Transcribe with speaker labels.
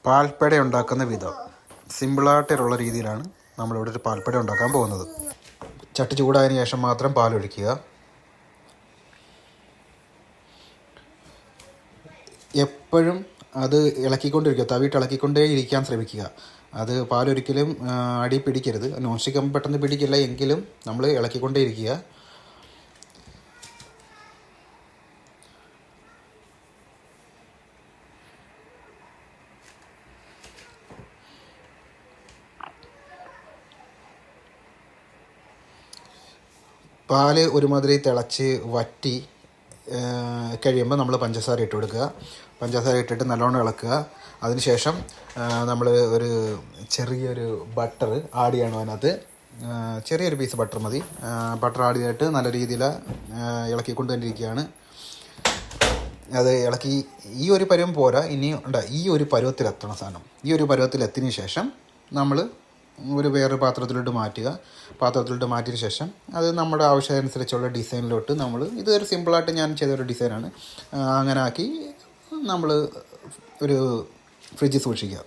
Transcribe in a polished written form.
Speaker 1: പാൽപ്പേട ഉണ്ടാക്കുന്ന വിധം സിമ്പിളായിട്ടുള്ള രീതിയിലാണ് നമ്മളിവിടെ ഒരു പാൽപ്പേട ഉണ്ടാക്കാൻ പോകുന്നത്. ചട്ടി ചൂടായതിനു ശേഷം മാത്രം പാലൊഴിക്കുക. എപ്പോഴും അത് ഇളക്കിക്കൊണ്ടിരിക്കുക, തവിയിട്ട് ഇളക്കിക്കൊണ്ടേ ഇരിക്കാൻ ശ്രമിക്കുക. അത് പാലൊരിക്കലും അടി പിടിക്കരുത്. നോൺ സ്റ്റിക്ക് ആകുമ്പോൾ പെട്ടെന്ന് പിടിക്കില്ല, എങ്കിലും നമ്മൾ ഇളക്കിക്കൊണ്ടേ ഇരിക്കുക. പാല് ഒരുമാതിരി തിളച്ച് വറ്റി കഴിയുമ്പോൾ നമ്മൾ പഞ്ചസാര ഇട്ട് കൊടുക്കുക. പഞ്ചസാര ഇട്ടിട്ട് നല്ലോണം ഇളക്കുക. അതിനുശേഷം നമ്മൾ ഒരു ചെറിയൊരു ബട്ടർ ആഡ് ചെയ്യണം. അതിനകത്ത് ചെറിയൊരു പീസ് ബട്ടർ മതി. ബട്ടർ ആഡ് ചെയ്തിട്ട് നല്ല രീതിയിൽ ഇളക്കിക്കൊണ്ട് തന്നെ ഇരിക്കുകയാണ്. അത് ഇളക്കി ഈ ഒരു പരുവം പോരാ, ഇനി ഈ ഒരു പരുവത്തിലെത്തണം സാധനം. ഈ ഒരു പരുവത്തിലെത്തിയതിന് ശേഷം നമ്മൾ വേറൊരു പാത്രത്തിലോട്ട് മാറ്റുക. പാത്രത്തിലോട്ട് മാറ്റിയതിന് ശേഷം അത് നമ്മുടെ ആവശ്യമനുസരിച്ചുള്ള ഡിസൈനിലോട്ട് ഇതൊരു സിമ്പിളായിട്ട് ഞാൻ ചെയ്തൊരു ഡിസൈനാണ്. അങ്ങനെ ആക്കി നമ്മൾ ഒരു ഫ്രിഡ്ജിൽ സൂക്ഷിക്കുക.